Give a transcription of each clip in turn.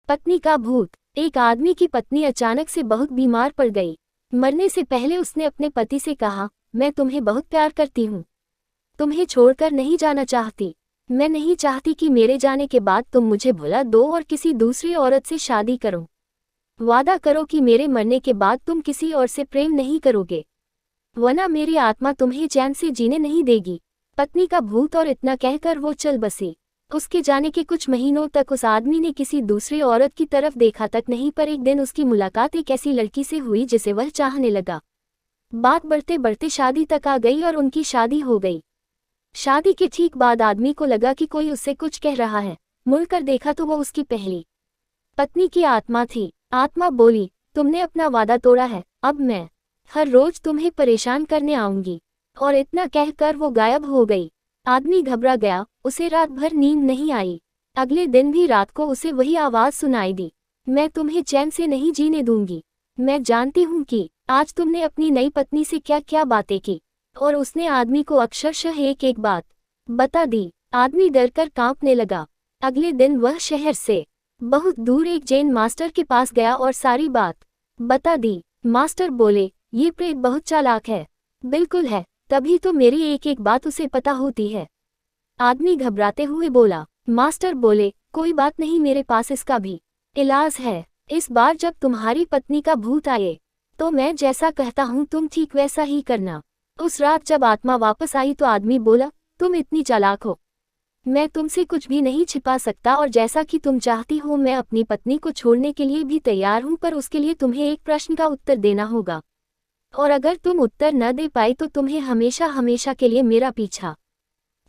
पत्नी का भूत। एक आदमी की पत्नी अचानक से बहुत बीमार पड़ गई। मरने से पहले उसने अपने पति से कहा, मैं तुम्हें बहुत प्यार करती हूँ, तुम्हें छोड़कर नहीं जाना चाहती। मैं नहीं चाहती कि मेरे जाने के बाद तुम मुझे भुला दो और किसी दूसरी औरत से शादी करो। वादा करो कि मेरे मरने के बाद तुम किसी और से प्रेम नहीं करोगे, वरना मेरी आत्मा तुम्हें चैन से जीने नहीं देगी। पत्नी का भूत। और इतना कहकर वो चल बसी। उसके जाने के कुछ महीनों तक उस आदमी ने किसी दूसरी औरत की तरफ देखा तक नहीं, पर एक दिन उसकी मुलाकात एक ऐसी लड़की से हुई जिसे वह चाहने लगा। बात बढ़ते बढ़ते शादी तक आ गई और उनकी शादी हो गई। शादी के ठीक बाद आदमी को लगा कि कोई उससे कुछ कह रहा है। मुड़कर देखा तो वो उसकी पहली पत्नी की आत्मा थी। आत्मा बोली, तुमने अपना वादा तोड़ा है, अब मैं हर रोज तुम्हें परेशान करने आऊंगी। और इतना कहकर वो गायब हो गई। आदमी घबरा गया, उसे रात भर नींद नहीं आई। अगले दिन भी रात को उसे वही आवाज सुनाई दी, मैं तुम्हें चैन से नहीं जीने दूंगी। मैं जानती हूँ कि आज तुमने अपनी नई पत्नी से क्या क्या बातें की। और उसने आदमी को अक्षरशः एक एक बात बता दी। आदमी डरकर कांपने लगा। अगले दिन वह शहर से बहुत दूर एक जैन मास्टर के पास गया और सारी बात बता दी। मास्टर बोले, ये प्रेत बहुत चालाक है। बिल्कुल है, तभी तो मेरी एक एक बात उसे पता होती है। आदमी घबराते हुए बोला। मास्टर बोले, कोई बात नहीं, मेरे पास इसका भी इलाज है। इस बार जब तुम्हारी पत्नी का भूत आए तो मैं जैसा कहता हूँ तुम ठीक वैसा ही करना। उस रात जब आत्मा वापस आई तो आदमी बोला, तुम इतनी चालाक हो, मैं तुमसे कुछ भी नहीं छिपा सकता और जैसा कि तुम चाहती हो मैं अपनी पत्नी को छोड़ने के लिए भी तैयार हूँ, पर उसके लिए तुम्हें एक प्रश्न का उत्तर देना होगा। और अगर तुम उत्तर न दे पाई तो तुम्हें हमेशा हमेशा के लिए मेरा पीछा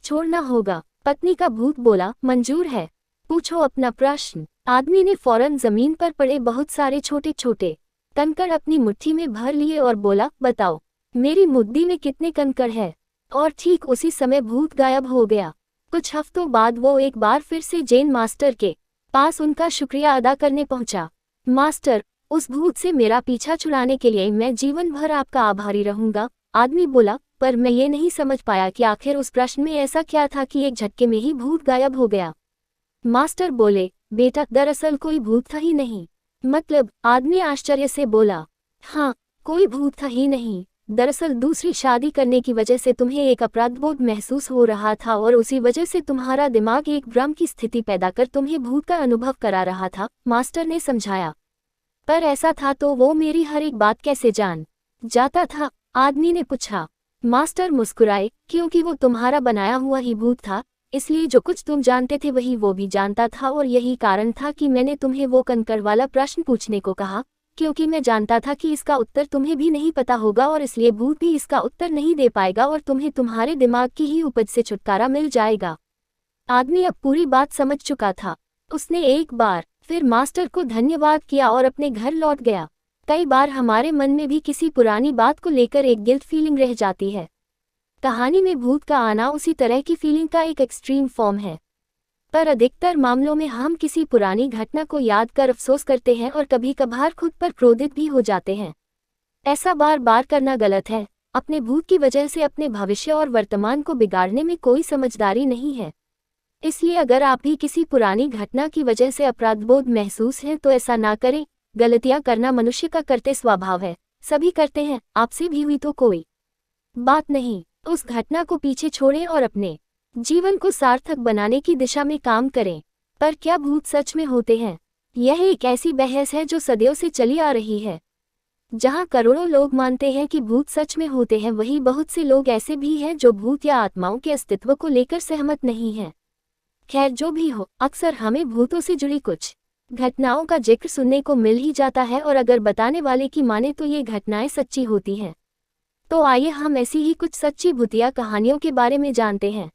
छोड़ना होगा। पत्नी का भूत बोला, मंजूर है, पूछो अपना प्रश्न। आदमी ने फौरन जमीन पर पड़े बहुत सारे छोटे छोटे कंकड़ अपनी मुट्ठी में भर लिए और बोला, बताओ मेरी मुट्ठी में कितने कंकड़ है। और ठीक उसी समय भूत गायब हो गया। कुछ हफ्तों बाद वो एक बार फिर से जैन मास्टर के पास उनका शुक्रिया अदा करने पहुंचा। मास्टर, उस भूत से मेरा पीछा छुड़ाने के लिए मैं जीवन भर आपका आभारी रहूंगा। आदमी बोला, पर मैं ये नहीं समझ पाया कि आखिर उस प्रश्न में ऐसा क्या था कि एक झटके में ही भूत गायब हो गया। मास्टर बोले, बेटा दरअसल कोई भूत था ही नहीं। मतलब? आदमी आश्चर्य से बोला, हाँ, कोई भूत था ही नहीं। दरअसल दूसरी शादी करने की वजह से तुम्हें एक अपराधबोध महसूस हो रहा था और उसी वजह से तुम्हारा दिमाग एक भ्रम की स्थिति पैदा कर तुम्हें भूत का अनुभव करा रहा था, मास्टर ने समझाया। पर ऐसा था तो वो मेरी हर एक बात कैसे जान जाता था? आदमी ने पूछा। मास्टर मुस्कुराए, क्योंकि वो तुम्हारा बनाया हुआ ही भूत था, इसलिए जो कुछ तुम जानते थे वही वो भी जानता था। और यही कारण था कि मैंने तुम्हें वो कंकड़ वाला प्रश्न पूछने को कहा, क्योंकि मैं जानता था कि इसका उत्तर तुम्हें भी नहीं पता होगा और इसलिए भूत भी इसका उत्तर नहीं दे पाएगा और तुम्हें तुम्हारे दिमाग की ही उपज से छुटकारा मिल जाएगा। आदमी अब पूरी बात समझ चुका था। उसने एक बार फिर मास्टर को धन्यवाद किया और अपने घर लौट गया। कई बार हमारे मन में भी किसी पुरानी बात को लेकर एक गिल्ट फीलिंग रह जाती है। कहानी में भूत का आना उसी तरह की फीलिंग का एक एक्सट्रीम फॉर्म है। पर अधिकतर मामलों में हम किसी पुरानी घटना को याद कर अफसोस करते हैं और कभी कभार खुद पर क्रोधित भी हो जाते हैं। ऐसा बार बार करना गलत है। अपने भूत की वजह से अपने भविष्य और वर्तमान को बिगाड़ने में कोई समझदारी नहीं है। इसलिए अगर आप भी किसी पुरानी घटना की वजह से अपराधबोध महसूस है तो ऐसा ना करें। गलतियां करना मनुष्य का करते स्वभाव है, सभी करते हैं, आपसे भी हुई तो कोई बात नहीं। उस घटना को पीछे छोड़ें और अपने जीवन को सार्थक बनाने की दिशा में काम करें। पर क्या भूत सच में होते हैं? यह एक ऐसी बहस है जो सदियों से चली आ रही है। जहां करोड़ों लोग मानते हैं कि भूत सच में होते हैं, वहीं बहुत से लोग ऐसे भी हैं जो भूत या आत्माओं के अस्तित्व को लेकर सहमत नहीं हैं। खैर, जो भी हो, अक्सर हमें भूतों से जुड़ी कुछ घटनाओं का जिक्र सुनने को मिल ही जाता है और अगर बताने वाले की माने तो ये घटनाएं सच्ची होती हैं। तो आइए हम ऐसी ही कुछ सच्ची भूतिया कहानियों के बारे में जानते हैं।